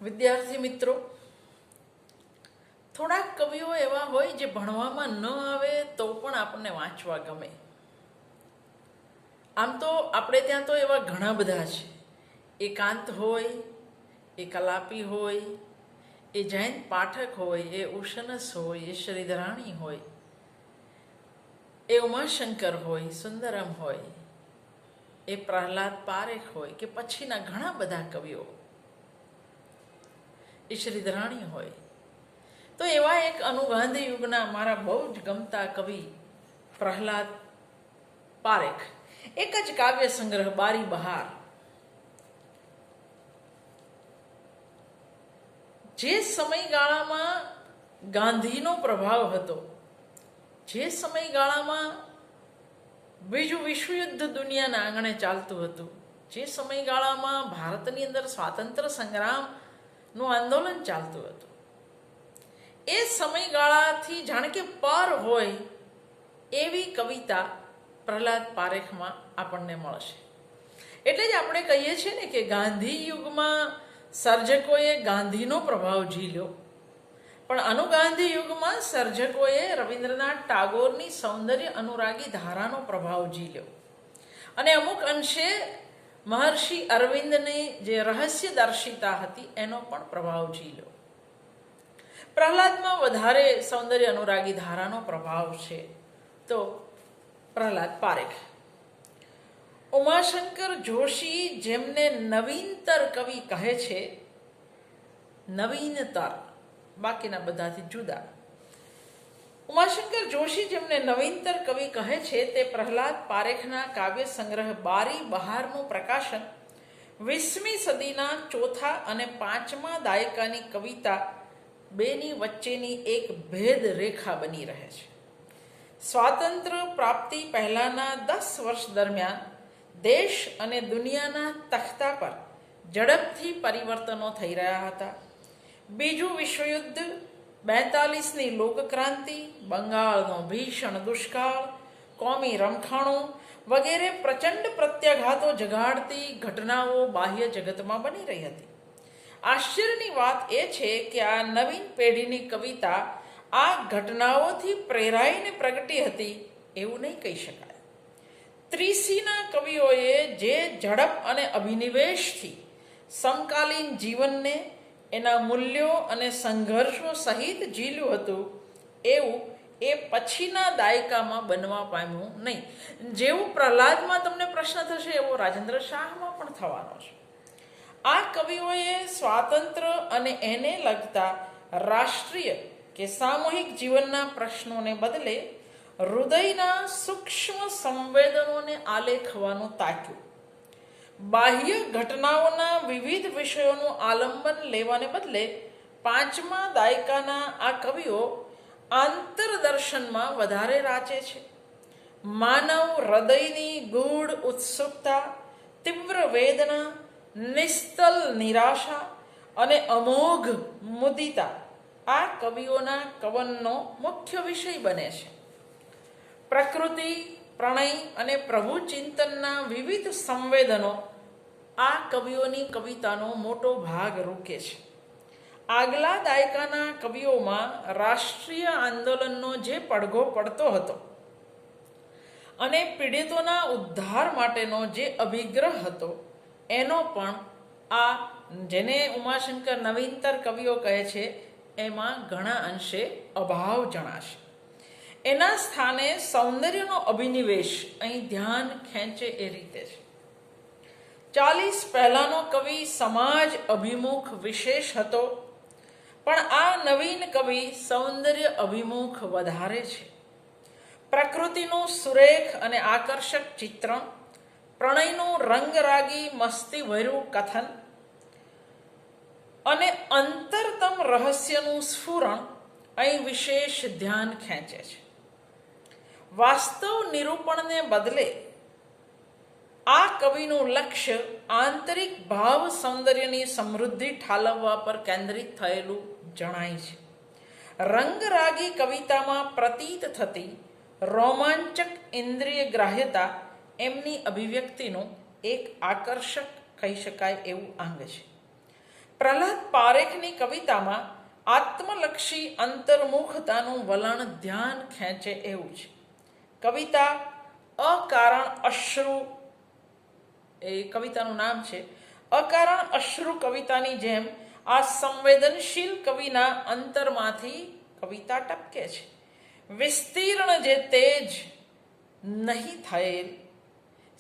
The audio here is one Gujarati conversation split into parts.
વિદ્યાર્થી મિત્રો, થોડાક કવિઓ એવા હોય જે ભણવામાં ન આવે તો પણ આપણને વાંચવા ગમે. આમ તો આપણે ત્યાં તો એવા ઘણા બધા છે. એકાંત હોય, એ કલાપી હોય, એ જયંત પાઠક હોય, એ ઉશનસ હોય, એ શ્રીધરાણી હોય, એ ઉમાશંકર હોય, સુંદરમ હોય, એ પ્રહલાદ પારેખ હોય કે પછીના ઘણા બધા કવિઓ, એ શ્રીધરાણી હોય. તો એવા એક અનુગાંધી યુગના મારા બહુ જ ગમતા કવિ પ્રહલાદ પારેખ, એક જ કાવ્ય સંગ્રહ બારી બહાર, જે સમયગાળામાં ગાંધીનો પ્રભાવ હતો, જે સમયગાળામાં બીજું વિશ્વયુદ્ધ દુનિયાના આંગણે ચાલતું હતું, જે સમયગાળામાં ભારતની અંદર સ્વાતંત્ર્ય સંગ્રામનું આંદોલન ચાલતું હતું, એ સમયગાળાથી જાણે કે પર હોય એવી કવિતા પ્રહલાદ પારેખમાં આપણને મળશે. એટલે જ આપણે કહીએ છીએ ને કે ગાંધી યુગમાં સર્જકોએ ગાંધીનો પ્રભાવ ઝીલ્યો, પણ અનુગાંધી યુગમાં સર્જકોએ રવિન્દ્રનાથ ટાગોરની સૌંદર્ય અનુરાગી ધારાનો પ્રભાવ ઝીલ્યો અને અમુક અંશે મહર્ષિ અરવિંદની જે રહસ્યદર્શિતા હતી એનો પણ પ્રભાવ ઝીલ્યો. પ્રહલાદમાં વધારે સૌંદર્ય અનુરાગી ધારાનો પ્રભાવ છે તો પ્રહલાદ પારેખ. ઉમાશંકર જોશી, જેમને નવીનતર કવિ કહે છે, નવીનતર, બાકીના બધાથી જુદા. ઉમાશંકર જોશી, જેમને નવીનતર કવિ કહે છે, તે પ્રહલાદ પારેખના કાવ્ય સંગ્રહ બારી બહારનું પ્રકાશન 20મી સદીના ચોથા અને 5મા દાયકાની કવિતા બેની વચ્ચેની એક ભેદ રેખા બની રહે છે. સ્વાતંત્ર્ય પ્રાપ્તિ પહેલાના 10 વર્ષ દરમિયાન દેશ અને દુનિયાના તખ્તા પર ઝડપથી પરિવર્તનો થઈ રહ્યા હતા. બીજું વિશ્વયુદ્ધ, 42ની લોકક્રાંતિ, બંગાળનો ભીષણ દુષ્કાળ, કોમી રમખાણો વગેરે પ્રચંડ પ્રત્યાઘાતો જગાડતી ઘટનાઓ બાહ્ય જગતમાં બની રહી હતી. આશ્ચર્યની વાત એ છે કે આ નવીન પેઢીની કવિતા આ ઘટનાઓથી પ્રેરાઈને પ્રગટી હતી એવું નહીં કહી શકાય. 30ના કવિઓએ જે ઝડપ અને અભિનિવેશથી સમકાલીન જીવનને, એના મૂલ્યો અને સંઘર્ષો સહિત ઝીલ્યું હતું, એવું એ પછીના દાયકામાં બનવા પામ્યું નહીં. જેવું પ્રહલાદમાં તમને પ્રશ્ન થશે એવો રાજેન્દ્ર શાહમાં પણ થવાનો છે. આ કવિઓએ સ્વાતંત્ર્ય અને એને લગતા રાષ્ટ્રીય કે સામૂહિક જીવનના પ્રશ્નોને બદલે હૃદયના સૂક્ષ્મ સંવેદનોને આલેખવાનું તાક્યું. બાહ્ય ઘટનાઓના વિવિધ વિષયોનું આલંબન લેવાને બદલે 5મા દાયકાના આ કવિઓ આંતરદર્શનમાં વધારે રાચે છે. માનવ હૃદયની ગૂઢ ઉત્સુકતા, તીવ્ર વેદના, નિસ્તલ નિરાશા અને અમોઘ મુદિતા આ કવિઓના કવનનો મુખ્ય વિષય બને છે. પ્રકૃતિ, પ્રણય અને પ્રભુ ચિંતનના વિવિધ સંવેદનો આ કવિઓની કવિતાનો મોટો ભાગ રૂકે છે. આગલા દાયકાના કવિઓમાં રાષ્ટ્રીય આંદોલનનો જે પડઘો પડતો હતો અને પીડિતોના ઉદ્ધાર માટેનો જે અભિગ્રહ હતો, એનો પણ આ જેને ઉમાશંકર નવીનતર કવિઓ કહે છે એમાં ઘણા અંશે અભાવ જણાશે. એના સ્થાને સૌંદર્યનો અભિનિવેશ અહીં ધ્યાન ખેંચે એ રીતે છે. 40 પહેલાનો કવિ સમાજ અભિમુખ વિશેષ હતો, પણ આ નવીન કવિ સૌંદર્ય અભિમુખ વધારે છે. પ્રકૃતિનું સુરેખ અને આકર્ષક ચિત્રણ, પ્રણયનું રંગરાગી મસ્તીભર્યું કથન અને અંતરતમ રહસ્યનું સ્ફુરણ અહીં વિશેષ ધ્યાન ખેંચે છે. વાસ્તવ નિરૂપણને બદલે આ કવિનું લક્ષ્ય આંતરિક ભાવ સૌંદર્યની સમૃદ્ધિ ઠાલવવા પર કેન્દ્રિત થયેલું જણાય છે. રંગરાગી કવિતામાં પ્રતીત થતી રોમાંચક ઇન્દ્રિય ગ્રાહ્યતા એમની અભિવ્યક્તિનું એક આકર્ષક કહી શકાય એવું અંગ છે. પ્રહલાદ પારેખની કવિતામાં આત્મલક્ષી અંતર્મુખતાનું વલણ ધ્યાન ખેંચે એવું છે. કવિતા અકારણ અશ્રુ, એ કવિતાનું નામ છે. અકારણ અશ્રુ કવિતાની જેમ આ સંવેદનશીલ કવિના અંતરમાંથી કવિતા ટપકે છે. વિસ્તીર્ણ જે તેજ નહીં થયેલ,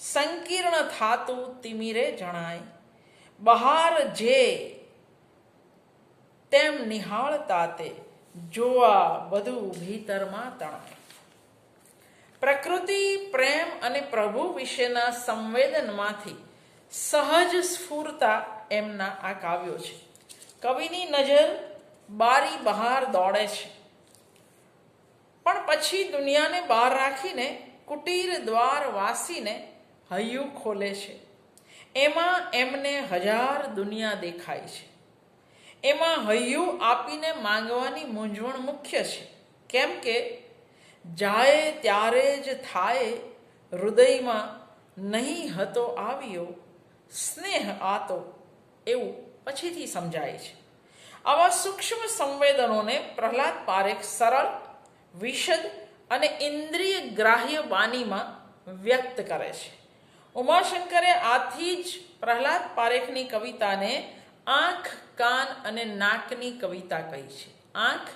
સંકીર્ણ થાતું તિમિરે જણાય, બહાર જે તેમ નિહાળતા તે, જોવા બધું ભીતરમાં તણાય. પ્રકૃતિ, પ્રેમ અને પ્રભુ વિશેના સંવેદનમાંથી સહજ સ્ફૂરતા એમના આ કાવ્યો છે. કવિની નજર બારી બહાર દોડે છે, પણ પછી દુનિયાને બહાર રાખીને કુટીર દ્વાર વાસીને હૈયું ખોલે છે. એમાં એમને હજાર દુનિયા દેખાય છે. એમાં હૈયું આપીને માંગવાની મૂંઝવણ મુખ્ય છે. કેમ કે જાય ત્યારે જ થાય, હૃદયમાં નહીં હતો આવ્યો સ્નેહ આતો, એવું પછીથી સમજાય છે. આવા સૂક્ષ્મ સંવેદનોને પ્રહલાદ પારેખ સરળ, વિશદ અને ઇન્દ્રિય ગ્રાહ્ય બાનીમાં વ્યક્ત કરે છે. ઉમાશંકરે આથી જ પ્રહલાદ પારેખની કવિતાને આંખ, કાન અને નાકની કવિતા કહી છે. આંખ,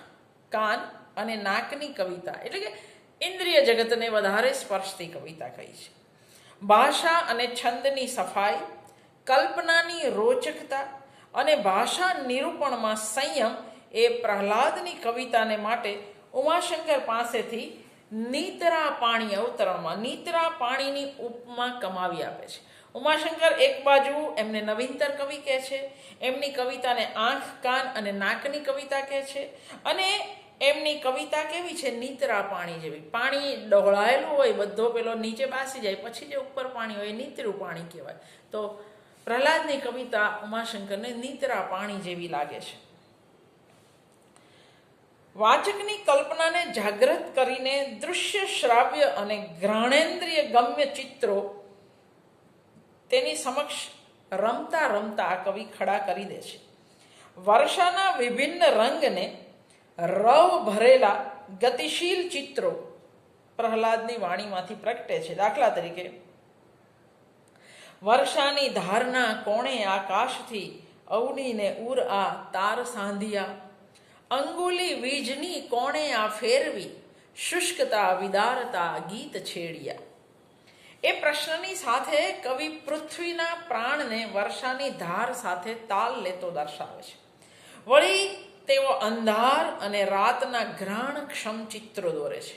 કાન અને નાકની કવિતા એટલે કે ઇન્દ્રિય જગતને વધારે સ્પર્શતી કવિતા કહી છે. ભાષા અને છંદની સફાઈ, કલ્પનાની રોચકતા અને ભાષા નિરૂપણમાં સંયમ એ પ્રહલાદની કવિતાને માટે ઉમાશંકર પાસેથી નીતરા પાણી અવતરણમાં નીતરા પાણીની ઉપમા કમાવી આપે છે. ઉમાશંકર એક બાજુ એમને નવીનતર કવિ કહે છે, એમની કવિતાને આંખ, કાન અને નાકની કવિતા કહે છે, અને એમની કવિતા કેવી છે? નીતરા પાણી જેવી. પાણી ડહોળાયેલું હોય, બધો પેલો નીચે બાસી જાય, પછી જે ઉપર પાણી હોય નીતરું પાણી કહેવાય. તો પ્રહલાદની કવિતા ઉમાશંકરને નીતરા પાણી જેવી લાગે છે. વાચકની કલ્પનાને જાગૃત કરીને દૃશ્ય, શ્રાવ્ય અને ઘ્રાણેન્દ્રિય ગમ્ય ચિત્રો તેની સમક્ષ રમતા રમતા આ કવિ ખડા કરી દે છે. વર્ષાના વિભિન્ન રંગને રવ ભરેલા ગતિશીલ ચિત્રો પ્રહલાદની વાણીમાંથી પ્રગટે છે. દાખલા તરીકે, વર્ષાની ધારના કોણે આકાશથી અવનીને ઉર આ તાર સાંધિયા, અંગુલી વીજની કોણે આ ફેરવી શુષ્કતા વિદારતા ગીત છેડિયા. એ પ્રશ્નની સાથે કવિ પૃથ્વીના પ્રાણને વર્ષાની ધાર સાથે તાલ લેતો દર્શાવે છે. વળી તેઓ અંધાર અને રાતના ઘ્રાણક્ષમ ચિત્રો દોરે છે.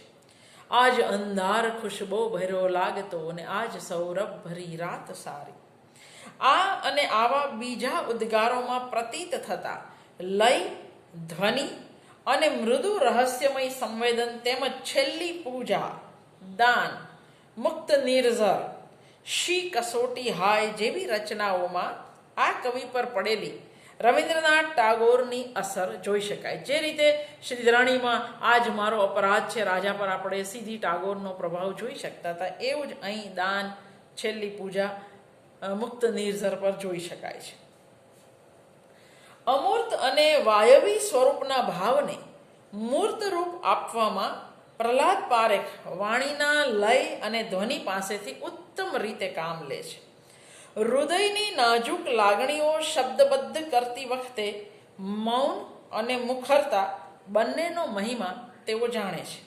આજ અંધાર ખુશબો ભર્યો લાગતો અને આજ સૌરભ ભરી રાત સારી. આ અને આવા બીજા ઉદ્ગારોમાં પ્રતીત થતા લય, ધ્વનિ અને મૃદુ રહસ્યમય સંવેદન તેમજ છેલ્લી પૂજા, દાન, મુક્ત નિર્ઝર, શી કસોટી હાય જેવી રચનાઓમાં આ કવિ પર પડેલી રવિન્દ્રનાથ ટાગોરની અસર જોઈ શકાય. જે રીતે શ્રીધરાણીમાં આજ મારો અપરાધ છે રાજા પર આપણે સીધી ટાગોરનો પ્રભાવ જોઈ શકતા હતા, એવું જ અહીં દાન, છેલ્લી પૂજા, મુક્ત નિર્ઝર પર જોઈ શકાય છે. અમૂર્ત અને વાયવી સ્વરૂપના ભાવને મૂર્ત રૂપ આપવામાં પ્રહલાદ પારેખ વાણીના લય અને ધ્વનિ પાસેથી ઉત્તમ રીતે કામ લે છે. હૃદયની નાજુક લાગણીઓ શબ્દબદ્ધ કરતી વખતે મૌન અને મુખરતા બંનેનો મહિમા તેઓ જાણે છે.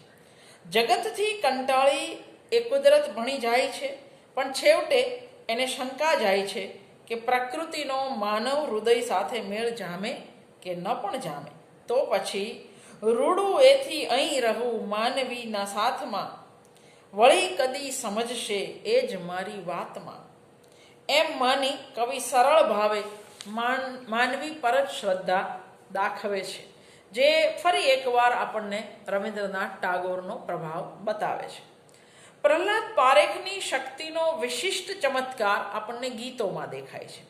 જગતથી કંટાળી એ કુદરત ભણી જાય છે, પણ છેવટે એને શંકા જાય છે કે પ્રકૃતિનો માનવ હૃદય સાથે મેળ જામે કે ન પણ જામે. તો પછી રૂડું એથી અહીં રહું માનવીના સાથમાં, વળી કદી સમજશે એ જ મારી વાતમાં. એમ માની કવિ સરળ ભાવે માનવી પર જ શ્રદ્ધા દાખવે છે, જે ફરી એકવાર આપણને રવિન્દ્રનાથ ટાગોરનો પ્રભાવ બતાવે છે. પ્રહલાદ પારેખની શક્તિનો વિશિષ્ટ ચમત્કાર આપણને ગીતોમાં દેખાય છે.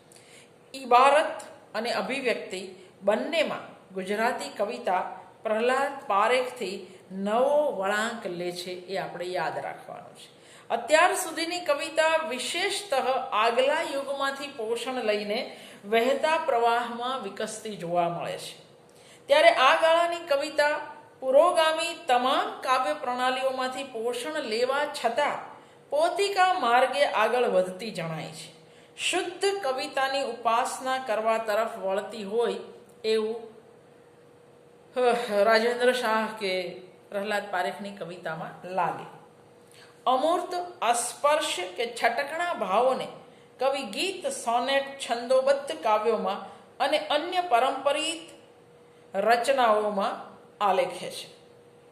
ઇબારત અને અભિવ્યક્તિ બંનેમાં ગુજરાતી કવિતા પ્રહલાદ પારેખથી નવો વળાંક લે છે, એ આપણે યાદ રાખવાનું છે. અત્યાર સુધીની કવિતા વિશેષતઃ આગલા યુગમાંથી પોષણ લઈને વહેતા પ્રવાહમાં વિકસતી જોવા મળે છે. ત્યારે આ ગાળાની કવિતા પુરોગામી તમામ કાવ્ય પ્રણાલીઓમાંથી પોષણ લેવા છતાં પોતિકા માર્ગે આગળ વધતી જણાય છે. શુદ્ધ કવિતાની ઉપાસના કરવા તરફ વળતી હોય એવું રાજેન્દ્ર શાહ કે પ્રહલાદ પારેખની કવિતામાં લાગે. અમૂર્ત, અસ્પર્શ કે છટકણા ભાવોને કવિ ગીત, સોનેટ, છંદોબદ્ધ કાવ્યોમાં અને અન્ય પરંપરિત રચનાઓમાં આલેખે છે.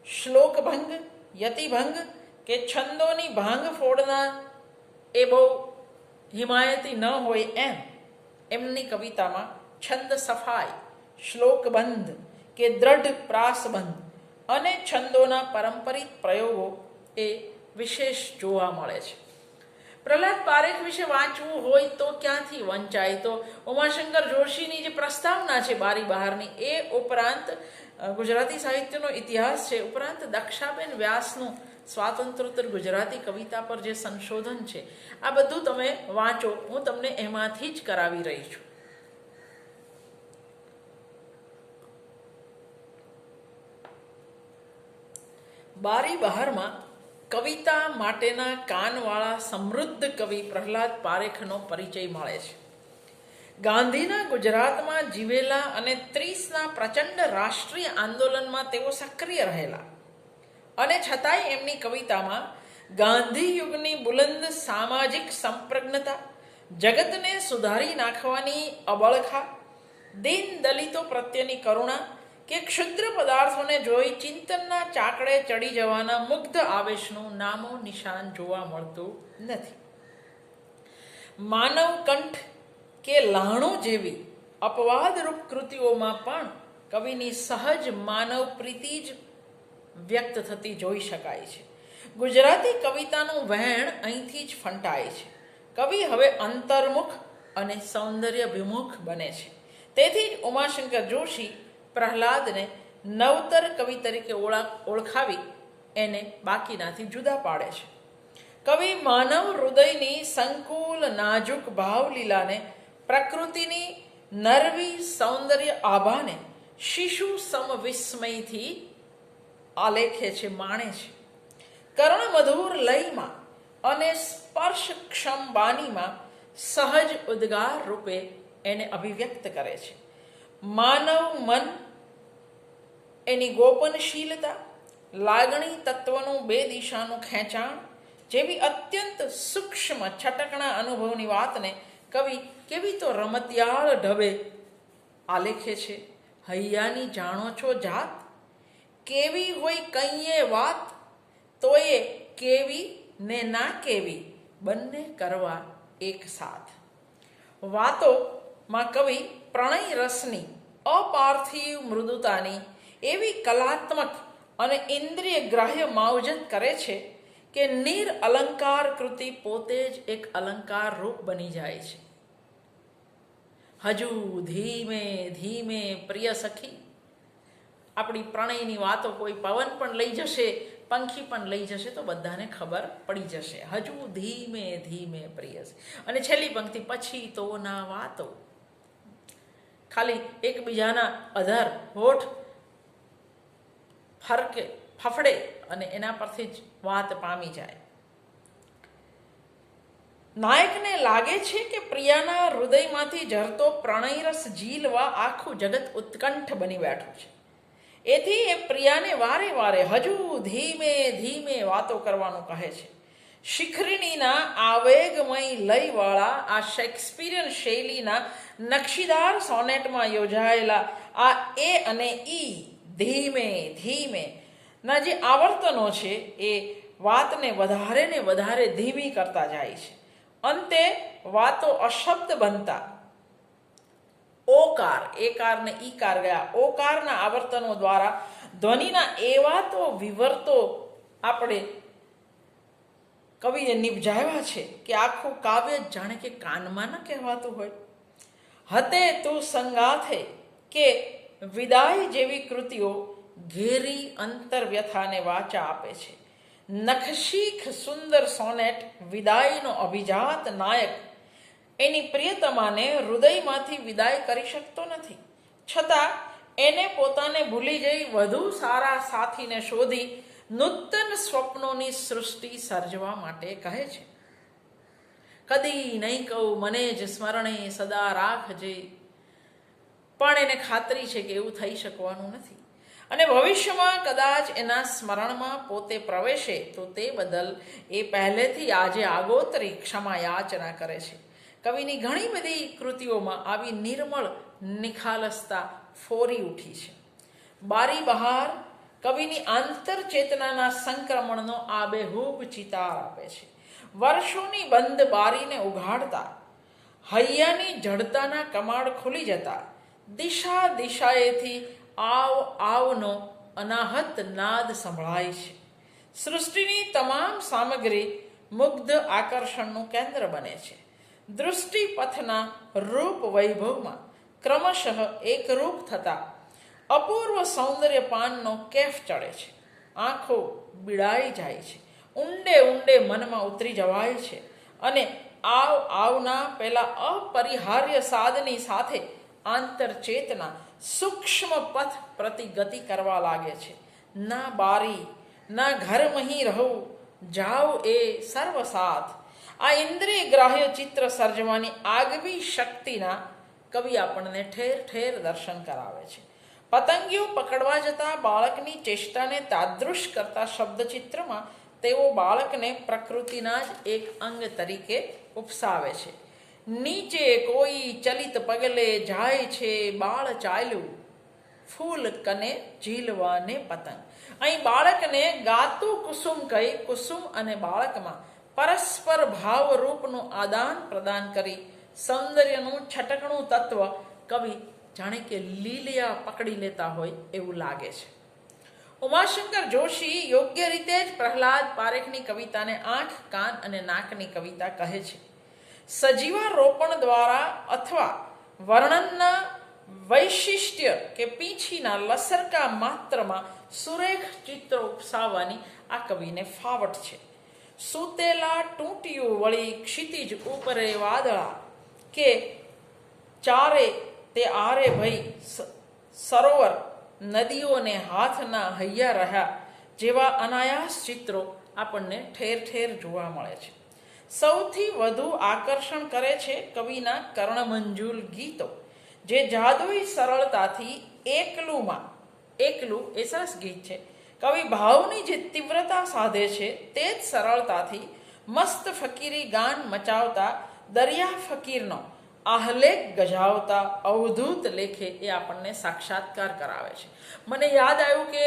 શ્લોકભંગ, યતિભંગ કે છંદોની ભાંગ ફોડના એ બહુ હિમાયતી ન હોય એમની કવિતામાં છંદ સફાઈ, શ્લોકબંધ કે દ્રઢ પ્રાસબંધ અને છંદોના પરંપરિત પ્રયોગો એ વિશેષ જોવા મળે છે. પ્રહલાદ પારેખ વિશે વાંચવું હોય તો ક્યાંથી વંચાય? તો ઉમાશંકર જોશીની જે પ્રસ્તાવના છે બારી બહારની, એ ઉપરાંત ગુજરાતી સાહિત્યનો ઇતિહાસ છે, ઉપરાંત દક્ષાબેન વ્યાસનું સ્વાતંત્રોત્તર ગુજરાતી કવિતા પર જે સંશોધન છે, આ બધું તમે વાંચો. હું તમને એમાંથી જ કરાવી રહી છું. બારી બહારમાં કવિતા માટેના કાનવાળા સમૃદ્ધ કવિ પ્રહલાદ પારેખનો પરિચય મળે છે. ગાંધીના ગુજરાતમાં જીવેલા અને 30ના પ્રચંડ રાષ્ટ્રીય આંદોલનમાં તેઓ સક્રિય રહેલા અને છતાંય એમની કવિતામાં ગાંધી યુગની બુલંદ સામાજિક સંપ્રજ્ઞતા, જગતને સુધારી નાખવાની અબળખા, દીન દલિતો પ્રત્યેની કરુણા કે ક્ષુદ્ર પદાર્થોને જોઈ ચિંતનના ચાકડે ચડી જવાના મુગ્ધ આવેશનું નામો નિશાન જોવા મળતું નથી. માનવ કંઠ કે લાણો જેવી અપવાદરૂપ કૃતિઓમાં પણ કવિની સહજ માનવ પ્રીતિ જ વ્યક્ત થતી જોઈ શકાય છે. ગુજરાતી કવિતાનું વહેણ અહીંથી જ ફંટાય છે. કવિ હવે અંતર્મુખ અને સૌંદર્ય વિમુખ બને છે. તેથી જ ઉમાશંકર જોશી પ્રહલાદને નવતર કવિ તરીકે ઓળખાવી એને બાકીનાથી જુદા પાડે છે. કવિ માનવ હૃદયની સંકુલ નાજુક ભાવલીલાને, પ્રકૃતિની નરવી સૌંદર્ય આભાને શિશુ સમ વિસ્મયથી આલેખે છે, માણે છે. કર્ણમધુર લયમાં અને સ્પર્શક્ષમ બાનીમાં સહજ ઉદ્ગાર રૂપે એને અભિવ્યક્ત કરે છે. માનવ મન એની ગોપનશીલતા, લાગણી તત્વનું બે દિશાનું ખેંચાણ જેવી અત્યંત સૂક્ષ્મ છટકણા અનુભવની વાતને કવિ કેવી તો રમતિયાળ ઢબે આલેખે છે. હૈયાની જાણો છો જાત, કેવી હોય કંઈએ વાત, તોય કેવી ને ના કેવી બંને કરવા એક સાથ. વાતોમાં કવિ પ્રણય રસની અપાર્થિવ મૃદુતાની એવી કલાત્મક અને ઇન્દ્રિય ગ્રાહ્ય માવજત કરે છે કે નિર અલંકાર કૃતિ પોતે જ એક અલંકાર રૂપ બની જાય છે. હજુ ધીમે ધીમે પ્રિય સખી, આપણી પ્રણયની વાતો કોઈ પવન પણ લઈ જશે, પંખી પણ લઈ જશે તો બધાને ખબર પડી જશે. હજુ ધીમે ધીમે પ્રિય. અને છેલ્લી પંક્તિ, પછી તો ના વાતો. ખાલી એકબીજાના અધર હોઠ ફફડે અને એના પરથી જ વાત પામી જાય. નાયકને લાગે છે કે પ્રિયાના હૃદયમાંથી ઝરતો પ્રણયરસ ઝીલવા આખું જગત ઉત્કંઠ બની બેઠું છે. એથી એ પ્રિયાને વારે વારે હજુ ધીમે ધીમે વાતો કરવાનું કહે છે. શિખરિણીના આવેગમય લયવાળા આ શેક્સપિયન શૈલીના નકશીદાર સોનેટમાં યોજાયેલા આ એ અને ઈ ધીમે ધીમે ના જે આવર્તનો છે એ વાતને વધારે ને વધારે ધીમી કરતા જાય છે. અંતે વાતો અશબ્દ બનતા ઓકાર, એકાર ને ઈકાર ગયા, ઓકારના આવર્તનો દ્વારા ધ્વનિના એવા તો વિવર્તો આપણે કવિએ નિપજાવ્યા છે કે આખું કાવ્ય જાણે કે કાનમાં ન કહેવાતું હોય. હતે તું સંગાથે કે વિદાય જેવી કૃતિઓ ઘેરી અંતરવ્યથાને વાચા આપે છે. નખશીખ સુંદર સોનેટ વિદાયનો અભિજાત નાયક એની પ્રિયતમાને હૃદયમાંથી વિદાય કરી શકતો નથી. છતાં એને પોતાને ભૂલી જઈ વધુ સારા સાથીને શોધી નૂતન સ્વપ્નોની સૃષ્ટિ સર્જવા માટે કહે છે. કદી નહીં કહું મને જ સ્મરણે સદા રાખજે, પણ એને ખાતરી છે કે એવું થઈ શકવાનું નથી અને ભવિષ્યમાં કદાચ એના સ્મરણમાં પોતે પ્રવેશે તો તે બદલ એ પહેલેથી આજે આગોતરી ક્ષમા યાચના કરે છે. કવિની ઘણી બધી કૃતિઓમાં આવી નિર્મળ નિખાલસતા ફોરી ઉઠી છે. બારી બહાર કવિની આંતરચેતનાના સંક્રમણનો આબેહૂબ ચિતાર આપે છે. વર્ષોની બંધ બારીને ઉઘાડતા હૈયાની જડતાના કમાડ ખુલી જતા દિશા દિશાએથી આવ આવનો અનાહત નાદ સંભળાય છે. સૃષ્ટિની તમામ સામગ્રી મુગ્ધ આકર્ષણનું કેન્દ્ર બને છે. દૃષ્ટિપથના રૂપ વૈભવમાં ક્રમશઃ એકરૂપ થતા અપૂર્વ સૌંદર્ય પાનનો કેફ ચડે છે. આંખો બીડાઈ જાય છે, ઊંડે ઊંડે મનમાં ઉતરી જવાય છે અને આવના પેલા અપરિહાર્ય સાધની સાથે આંતરચેતના સૂક્ષ્મ પથ પ્રતિ ગતિ કરવા લાગે છે. ના બારી ના ઘર મહી રહું જાઓ એ સર્વસાથ. આ ઇન્દ્રિય ગ્રાહ્ય ચિત્ર સર્જવાની આગવી શક્તિના કવિ આપણને ઠેર ઠેર દર્શન કરાવે છે. પતંગિયો પકડવા જતા બાળકની ચેષ્ટાને તાદૃશ કરતા શબ્દચિત્રમાં તેઓ બાળકને પ્રકૃતિના જ એક અંગ તરીકે ઉપસાવે છે. નીચે કોઈ ચલિત પગલે જાય છે બાળ ચાલ્યું, ફૂલ કને ઝીલવાને પતંગ. અહીં બાળકને ગાતું કુસુમ કહી કુસુમ અને બાળકમાં પરસ્પર ભાવરૂપનું આદાન પ્રદાન કરી સૌંદર્યનું છટકણું તત્વ કવિ જાણે કે લીલિયા પકડી લેતા હોય એવું લાગે છે. ઉમાશંકર જોશી યોગ્ય રીતે જ પ્રહલાદ પારેખની કવિતાને આંખ, કાન અને નાકની કવિતા કહે છે. સજીવારોપણ દ્વારા અથવા વર્ણનના વૈશિષ્ટ્ય કે પીંછીના લસરકા માત્રમાં સુરેખ ચિત્રો ઉપસાવવાની આ કવિને ફાવટ છે. સૂતેલા ટૂંટિયું વળી ક્ષિતિજ ઉપરે વાદળા કે ચારે તે આરે ભઈ સરોવર નદીઓને હાથના હૈયા રહ્યા જેવા અનાયાસ ચિત્રો આપણને ઠેર ઠેર જોવા મળે છે. સૌથી વધુ આકર્ષણ કરે છે કવિના કર્ણમંજુલ ગીતો, જે જાદુઈ સરળતાથી એકલું એ સરસ ગીત છે. કવિ ભાવની જે તીવ્રતા સાધે છે તે જ સરળતાથી મસ્ત ફકીરી ગાન મચાવતા દરિયા ફકીરનો આહલેખ ગજાવતા અવધૂત લેખે એ આપણને સાક્ષાત્કાર કરાવે છે. મને યાદ આવ્યું કે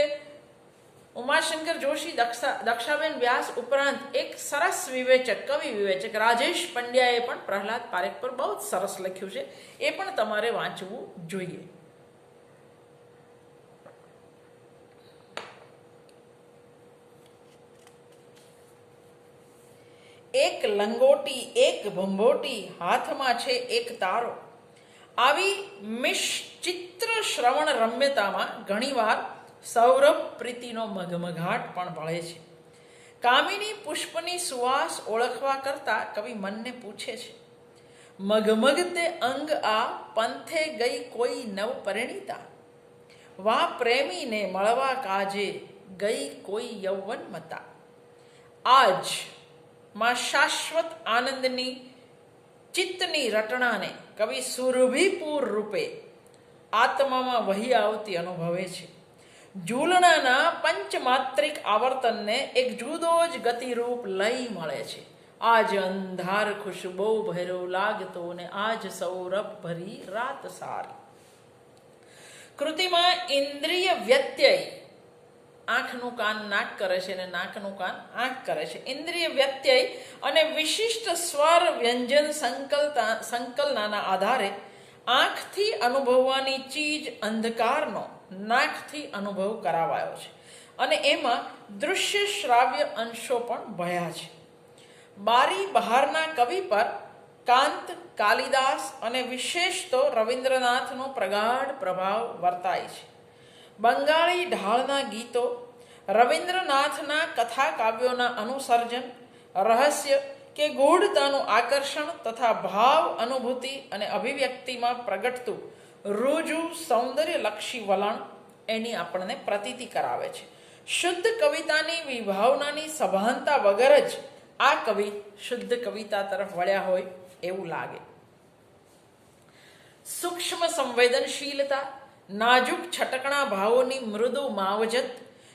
ઉમાશંકર જોશી, દક્ષાબેન વ્યાસ ઉપરાંત એક સરસ કવિ વિવેચક રાજેશ પંડ્યાએ પણ પ્રહલાદ પારેખ પર બહુ જ સરસ લખ્યું છે. એ પણ તમારે વાંચવું જોઈએ. એક લંગોટી એક ભંભોટી હાથમાં છે એક તારો. આવી મિશ્ચિત્ર શ્રવણ રમ્યતામાં ઘણીવાર સૌરભ પ્રીતિનો મઘમઘાટ પણ ભળે છે. કામિની પુષ્પની સુવાસ ઓળખવા કરતા કવિ મનને પૂછે છે, મઘમઘતે અંગ આ પંથે ગઈ કોઈ નવ પરિણીતા, વા પ્રેમીને મળવા કાજે ગઈ કોઈ યૌવન મતા. આજ માં શાશ્વત આનંદની ચિત્તની રટણાને કવિ સુરભીપૂર રૂપે આત્મામાં વહી આવતી અનુભવે છે. ઝૂલણાના પંચમાત્રિક આવર્તનને એક જુદો જ ગતિરૂપ લઈ મળે છે. આજ અંધાર ખુશબો ભર્યો લાગતો ને આજ સૌરભ ભરી રાત સારી. કૃતિમાં ઇન્દ્રિય વ્યત્યય, આંખનું કાન નાક કરે છે અને નાકનું કાન આંખ કરે છે. ઇન્દ્રિય વ્યત્યય અને વિશિષ્ટ સ્વર વ્યંજન સંકલનના આધારે આંખથી અનુભવવાની ચીજ અંધકારનો નાકથી અનુભવ કરાવાયો છે અને એમાં દૃશ્ય શ્રાવ્ય અંશો પણ ભળ્યા છે. બારી બહારના કવિ પર કાંત, કાલિદાસ અને વિશેષ તો રવિન્દ્રનાથનો પ્રગાઢ પ્રભાવ વર્તાય છે. બંગાળી ઢાળના ગીતો, રવિન્દ્રનાથના કથા કાવ્યોના અનુસર્જન, રહસ્ય કે ગૂઢતાનું આકર્ષણ તથા ભાવ અનુભૂતિ અને અભિવ્યક્તિમાં પ્રગટતું રુજુ સૌંદર્યલક્ષી વલણ એની આપણને પ્રતીતિ કરાવે છે. શુદ્ધ કવિતાની વિભાવનાની સભાનતા વગર જ આ કવિ શુદ્ધ કવિતા તરફ વળ્યા હોય એવું લાગે. સૂક્ષ્મ સંવેદનશીલતા, નાજુક છટકણા ભાવોની મૃદુ માવજત,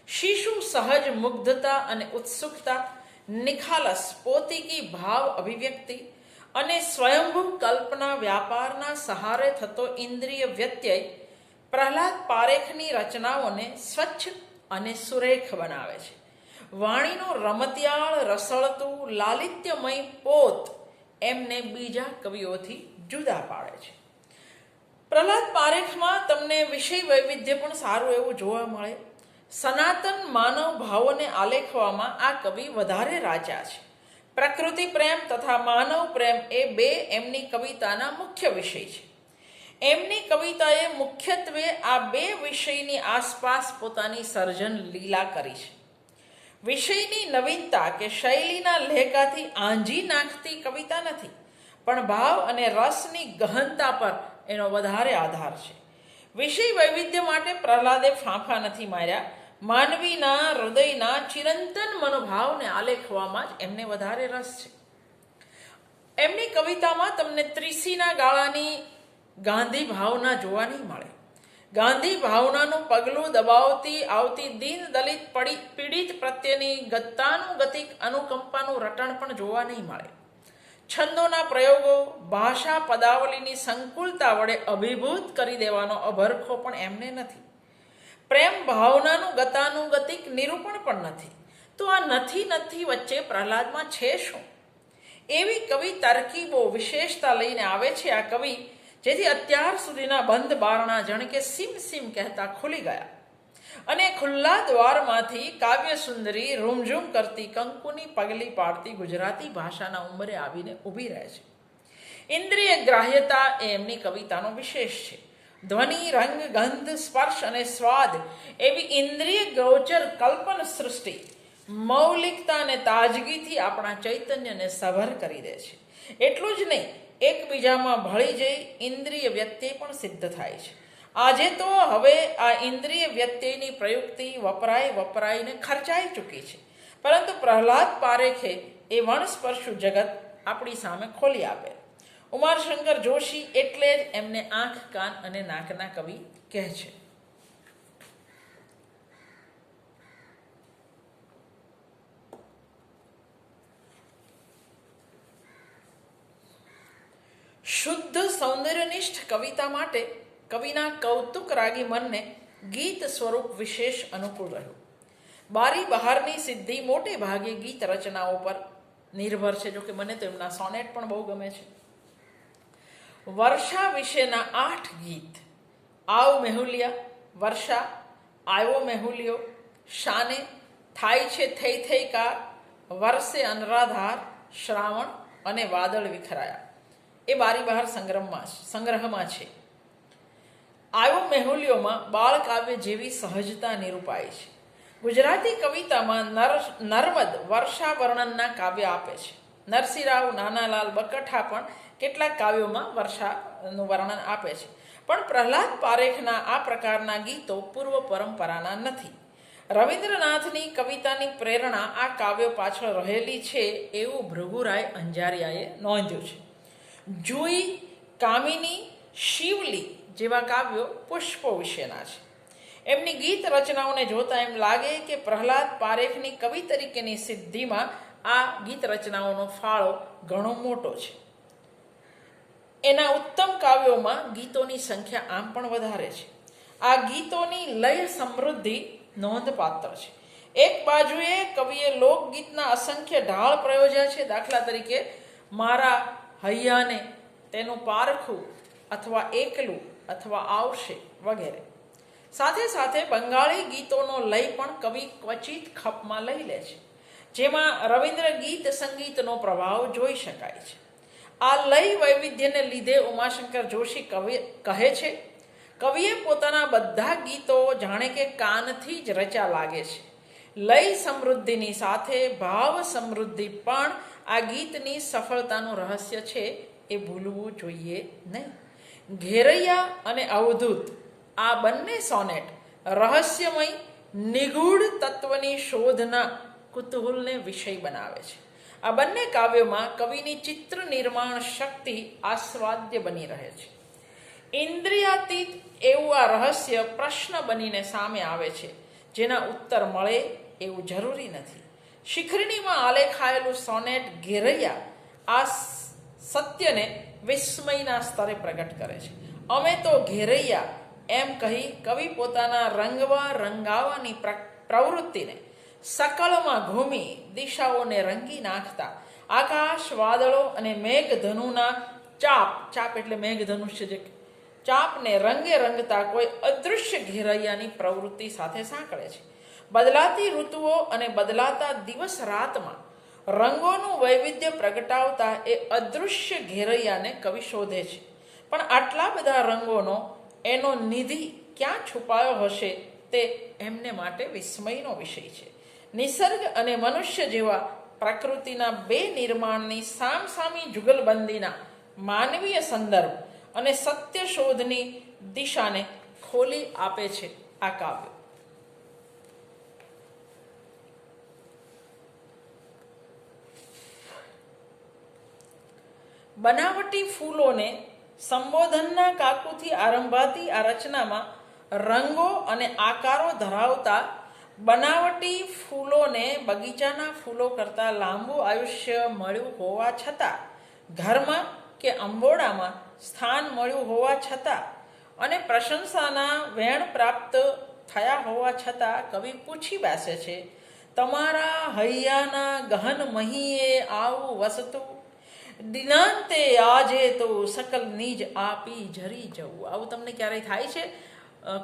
શિશુ સહજ મુગ્ધતા અને ઉત્સુકતા, નિખાલસ પોતીકી ભાવ અભિવ્યક્તિ અને સ્વયંભૂ કલ્પના વ્યાપારના સહારે થતો ઇન્દ્રિય વ્યત્યય પ્રહલાદ પારેખની રચનાઓને સ્વચ્છ અને સુરેખ બનાવે છે. વાણીનો રમતિયાળ, રસળતું, લાલિત્યમય પોત એમને બીજા કવિઓથી જુદા પાડે છે. પ્રહલાદ પારેખમાં તમને વિષય વૈવિધ્ય પણ સારું એવું જોવા મળે. સનાતન માનવ ભાવોને આલેખવામાં આ કવિ વધારે રાજા છે. પ્રકૃતિ પ્રેમ તથા માનવ પ્રેમ એ બે એમની કવિતાના મુખ્ય વિષય છે. એમની કવિતાએ મુખ્યત્વે આ બે વિષયની આસપાસ પોતાની સર્જન લીલા કરી છે. વિષયની નવીનતા કે શૈલીના લહેકાથી આંજી નાખતી કવિતા નથી, પણ ભાવ અને રસની ગહનતા પર એનો વધારે આધાર છે. વિષય વૈવિધ્ય માટે પ્રહલાદે ફાંફા નથી માર્યા. માનવીના હૃદયના ચિરંતન મનોભાવને આલેખવામાં જ એમને વધારે રસ છે. એમની કવિતામાં તમને ત્રીસીના ગાળાની ગાંધી ભાવના જોવા નહીં મળે. ગાંધી ભાવનાનું પગલું દબાવતી આવતી દીન દલિત પીડિત પ્રત્યેની ગતાનુગતિક અનુકંપાનું રટણ પણ જોવા નહીં મળે. છંદોના પ્રયોગો, ભાષા પદાવલીની સંકુલતા વડે અભિભૂત કરી દેવાનો અભરખો પણ એમને નથી. પ્રેમ ભાવનાનું ગતાનુગતિક નિરૂપણ પણ નથી. તો આ નથી વચ્ચે પ્રહલાદમાં છે શું? એવી કવિ તરકીબો, વિશેષતા લઈને આવે છે આ કવિ, જેથી અત્યાર સુધીના બંધ બારણા જાણે કે સીમ સીમ કહેતા ખુલી ગયા અને ખુલ્લા દ્વારમાંથી કાવ્ય સુંદરી રૂમઝૂમ કરતી, કંકુની પગલી પાડતી ગુજરાતી ભાષાના ઉંબરે આવીને ઊભી રહે છે. ઇન્દ્રિય ગ્રાહ્યતા એ એમની કવિતાનો વિશેષ છે. ધ્વનિ, રંગ, ગંધ, સ્પર્શ અને સ્વાદ એવી ઇન્દ્રિય ગોચર કલ્પન સૃષ્ટિ મૌલિકતા અને તાજગીથી આપણા ચૈતન્યને સભર કરી દે છે. એટલું જ નહીં, એકબીજામાં ભળી જઈ ઇન્દ્રિય વ્યત્યય પણ સિદ્ધ થાય છે. આજે તો હવે આ ઇન્દ્રિય વ્યત્યયની પ્રયુક્તિ વપરાઈને ખર્ચાઈ ચૂકી છે, પરંતુ પ્રહલાદ પારેખે એ વણસ્પર્શુ જગત આપણી સામે ખોલી આપે. ઉમાશંકર જોશી એટલે જ એમને આંખ, કાન અને નાકના કવિ કહે છે. શુદ્ધ સૌંદર્યનિષ્ઠ કવિતા માટે કવિના કૌતુક રાગી મનને ગીત સ્વરૂપ વિશેષ અનુકૂળ રહ્યું. બારી બહારની સિદ્ધિ મોટે ભાગે ગીત રચનાઓ પર નિર્ભર છે. જો કે મને તો એમના સોનેટ પણ બહુ ગમે છે. વર્ષા વિશેના 8 ગીત, આવ મેહુલિયા, વર્ષા, આવ્યો મેહુલિયો, શાને, થાય છે થઈ થઈ કાર, વરસે અનરાધાર, શ્રાવણ અને વાદળ વિખરાયા એ બારી બહાર સંગ્રહમાં છે. આવ્યો મેહુલિયોમાં બાળ કાવ્ય જેવી સહજતા નિરૂપાય છે. ગુજરાતી કવિતામાં નર્મદ વર્ષા વર્ણનના કાવ્ય આપે છે. નરસિંહરાવ, નાનાલાલ બકઠા પણ કેટલાક કાવ્યોમાં વર્ષાનું વર્ણન આપે છે. પણ પ્રહલાદ પારેખના આ પ્રકારના ગીતો પૂર્વ પરંપરાના નથી. રવિન્દ્રનાથની કવિતાની પ્રેરણા આ કાવ્યો પાછળ રહેલી છે એવું ભૃગુરાય અંજારિયાએ નોંધ્યું છે. જુઈ, કામિની, શિવલી જેવા કાવ્યો પુષ્પો વિશેના છે. એમની ગીત રચનાઓને જોતા એમ લાગે કે પ્રહલાદ પારેખની કવિ તરીકેની સિદ્ધિમાં આ ગીત રચનાઓનો ફાળો ઘણો મોટો છે. એના ઉત્તમ કાવ્યોમાં ગીતોની સંખ્યા આમ પણ વધારે છે. આ ગીતોની લય સમૃદ્ધિ નોંધપાત્ર છે. એક બાજુએ કવિએ લોકગીતના અસંખ્ય ઢાળ પ્રયોજ્યા છે. દાખલા તરીકે મારા હૈયાને, તેનું પારખું અથવા એકલું અથવા આવશે વગેરે. સાથે સાથે બંગાળી ગીતોનો લય પણ કવિ ક્વચિત ખપમાં લઈ લે છે, જેમાં રવિન્દ્ર ગીત સંગીતનો પ્રભાવ જોઈ શકાય છે. આ લય વૈવિધ્યને લીધે ઉમાશંકર જોશી કહે છે, કવિએ પોતાના બધા ગીતો જાણે કે કાનથી જ રચ્યા લાગે છે. લય સમૃદ્ધિની સાથે ભાવ સમૃદ્ધિ પણ આ ગીતની સફળતાનું રહસ્ય છે એ ભૂલવું જોઈએ નહીં. ઘેરૈયા અને અવધૂત આ બંને સોનેટ રહસ્યમય નિગૂઢ તત્વની શોધના કુતૂહલને વિષય બનાવે છે. આ બંને કાવ્યોમાં કવિની ચિત્ર નિર્માણ શક્તિ આસ્વાદ્ય બની રહે છે. ઇન્દ્રિયાતીત એવું આ રહસ્ય પ્રશ્ન બનીને સામે આવે છે, જેના ઉત્તર મળે એવું જરૂરી નથી. શિખરણીમાં આલેખાયેલું સોનેટ ઘેરૈયા આ સત્યને વિસ્મયના સ્તરે પ્રગટ કરે છે. અમે તો ઘેરૈયા એમ કહી કવિ પોતાના રંગવા રંગાવાની પ્રવૃત્તિને સકળમાં ઘૂમી દિશાઓને રંગી નાખતા આકાશ, વાદળો અને મેઘધનુના ચાપ એટલે મેઘધનુષ્ય જે ચાપને રંગે રંગતા કોઈ અદૃશ્ય ઘેરૈયાની પ્રવૃત્તિ સાથે સાંકળે છે. બદલાતી ઋતુઓ અને બદલાતા દિવસ રાતમાં રંગોનું વૈવિધ્ય પ્રગટાવતા એ અદૃશ્ય ઘેરૈયાને કવિ શોધે છે. પણ આટલા બધા રંગોનો એનો નિધિ ક્યાં છુપાયો હશે તે એમને માટે વિસ્મયનો વિષય છે. નિસર્ગ અને મનુષ્ય જેવા પ્રકૃતિના બે નિર્માણની સામસામી જુગલબંધીના માનવીય સંદર્ભ અને સત્ય શોધની દિશાને ખોલી આપે છે આ કાવ્ય. બનાવટી ફૂલોને સંબોધનના કાકુથી આરંભાતી આ રચનામાં રંગો અને આકારો ધરાવતા બનાવટી ફૂલોને બગીચાના ફૂલો કરતાં લાંબુ આયુષ્ય મળ્યું હોવા છતાં, ઘરમાં કે અંબોડામાં સ્થાન મળ્યું હોવા છતાં અને પ્રશંસાના વેણ પ્રાપ્ત થયા હોવા છતાં કવિ પૂછી બેસે છે, તમારા હૈયાના ગહન મહીએ આવું વસતું, દિનાંતે આજે તો સકલ નીજ આપી જરી જવું. આવું તમને ક્યારેય થાય છે?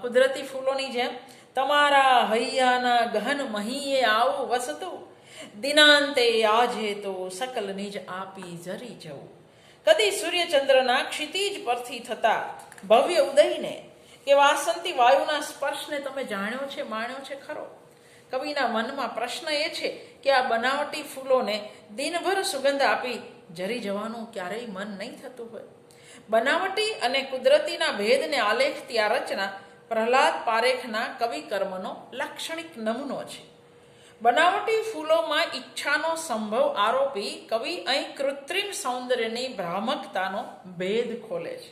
કુદરતી ફૂલોની જેમ તમારા હૈયાના ગહન મહીએ આવું વસતું, દિનાંતે આજે તો સકલ નીજ આપી જરી જવું. કદી સૂર્યચંદ્રના ક્ષિતિજ પરથી થતા ભવ્ય ઉદયને કે વાસંતી વાયુના સ્પર્શને તમે જાણ્યો છે, માણ્યો છે ખરો? કવિના મનમાં પ્રશ્ન એ છે કે આ બનાવટી ફૂલોને દિનભર સુગંધ આપી જરી જવાનું ક્યારેય મન નહીં થતું હોય. બનાવટી અને કુદરતીના ભેદને આલેખતી આ રચના પ્રહલાદ પારેખના કવિ કર્મનો લાક્ષણિક નમૂનો છે. બનાવટી ફૂલોમાં ઈચ્છાનો સંભવ આરોપી કવિ અહીં કૃત્રિમ સૌંદર્યની ભ્રામકતાનો ભેદ ખોલે છે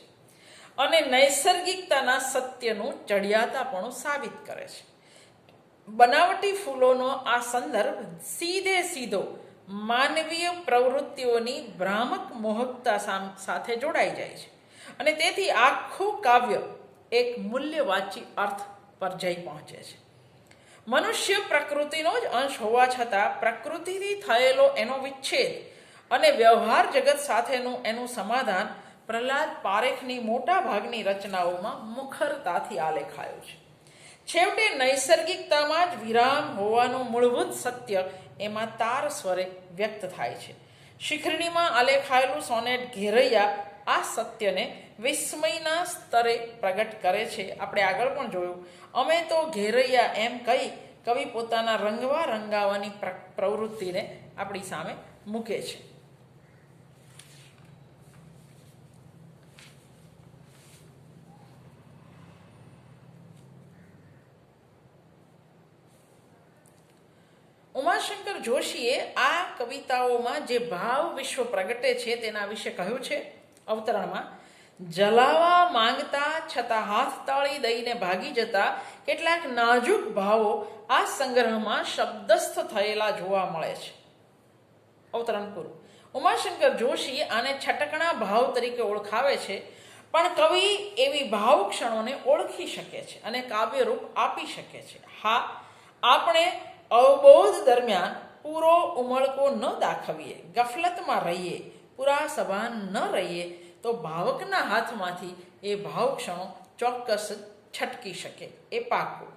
અને નૈસર્ગિકતાના સત્યનું ચડિયાતાપણું સાબિત કરે છે. બનાવટી ફૂલોનો આ સંદર્ભ સીધે સીધો માનવીય પ્રવૃત્તિઓની ભ્રામક મોહકતા સાથે જોડાઈ જાય છે અને તેથી આખું કાવ્ય એક મૂલ્યવાચી અર્થ પર જઈ પહોંચે છે. મનુષ્ય પ્રકૃતિનો જ અંશ હોવા છતાં પ્રકૃતિથી થયેલો એનો વિચ્છેદ અને વ્યવહાર જગત સાથેનું એનું સમાધાન પ્રહલાદ પારેખની મોટા ભાગની રચનાઓમાં મુખરતાથી આલેખાયું છે. છેવટે નૈસર્ગિકતામાં જ વિરામ હોવાનું મૂળભૂત સત્ય એમાં તાર સ્વરે વ્યક્ત થાય છે. શિખરણીમાં આલેખાયેલું સોનેટ ઘેરૈયા આ સત્યને વિસ્મયના સ્તરે પ્રગટ કરે છે. આપણે આગળ પણ જોયું, અમે તો ઘેરૈયા એમ કહી કવિ પોતાના રંગવા રંગાવાની પ્રવૃત્તિને આપણી સામે મૂકે છે. ઉમાશંકર જોશીએ આ કવિતાઓમાં જે ભાવ વિશ્વ પ્રગટે છે તેના વિશે કહ્યું છે અવતરણમાં. જલાવા માંગતા છતાં હાથ તાળી દઈને ભાગી જતા કેટલાક નાજુક ભાવો આ સંગ્રહમાં શબ્દસ્થ થયેલા જોવા મળે છે. અવતરણ પૂરું. ઉમાશંકર જોશી આને છટકણા ભાવ તરીકે ઓળખાવે છે, પણ કવિ એવી ભાવ ક્ષણોને ઓળખી શકે છે અને કાવ્યરૂપ આપી શકે છે. હા, આપણે અવબોધ દરમિયાન પૂરો ઉમળકો ન દાખવીએ, ગફલતમાં રહીએ, પૂરા સભાન ન રહીએ તો ભાવકના હાથમાંથી એ ભાવ ક્ષણો ચોક્કસ છટકી શકે, એ પાકું.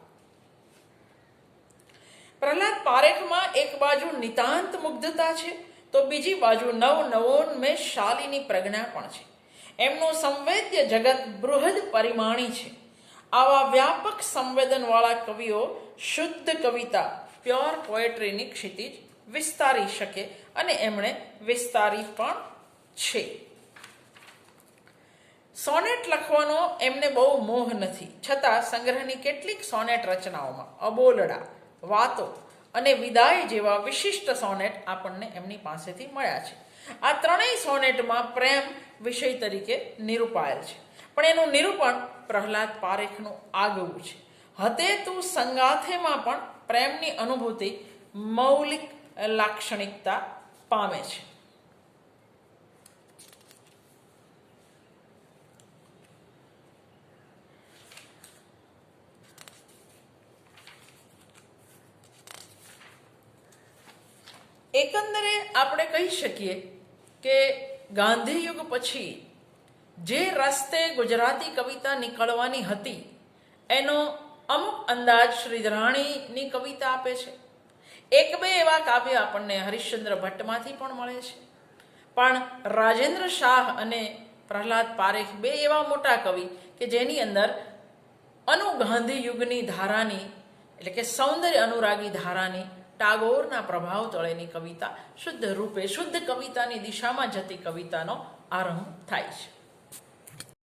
પ્રહલાદ પારેખમાં એક બાજુ નિતાંત મુગ્ધતા છે તો બીજી બાજુ નવોન્મેષ શાલીની પ્રજ્ઞા પણ છે. એમનું સંવેદ્ય જગત બૃહદ પરિમાણી છે. આવા વ્યાપક સંવેદનવાળા કવિઓ શુદ્ધ કવિતા, પ્યોર પોએટ્રીની ક્ષિતિજ વિસ્તારી શકે અને એમણે વિસ્તારી પણ છે. સોનેટ લખવાનો એમને બહુ મોહ નથી, છતાં સંગ્રહની કેટલીક સોનેટ રચનાઓમાં અબોલડા, વાતો અને વિદાય જેવા વિશિષ્ટ સોનેટ આપણને એમની પાસેથી મળ્યા છે. આ ત્રણેય સોનેટમાં પ્રેમ વિષય તરીકે નિરૂપાયેલ છે, પણ એનું નિરૂપણ પ્રહલાદ પારેખનું આગવું છે. હતે તું સંગાથેમાં પણ પ્રેમની અનુભૂતિ મૌલિક લાક્ષણિકતા પામે છે. એકંદરે આપણે કહી શકીએ કે ગાંધી યુગ પછી જે રસ્તે ગુજરાતી કવિતા નીકળવાની હતી એનો અમુક અંદાજ શ્રીધરાણીની કવિતા આપે છે. એક બે એવા કાવ્ય આપણને હરિશ્ચંદ્ર ભટ્ટમાંથી પણ મળે છે, પણ રાજેન્દ્ર શાહ અને પ્રહલાદ પારેખ બે એવા મોટા કવિ કે જેની અંદર ગાંધી યુગની ધારાની એટલે કે સૌંદર્ય અનુરાગી ધારાની ટાગોરના પ્રભાવ તળેની કવિતા શુદ્ધ રૂપે શુદ્ધ કવિતાની દિશામાં જતી કવિતાનો આરંભ થાય છે.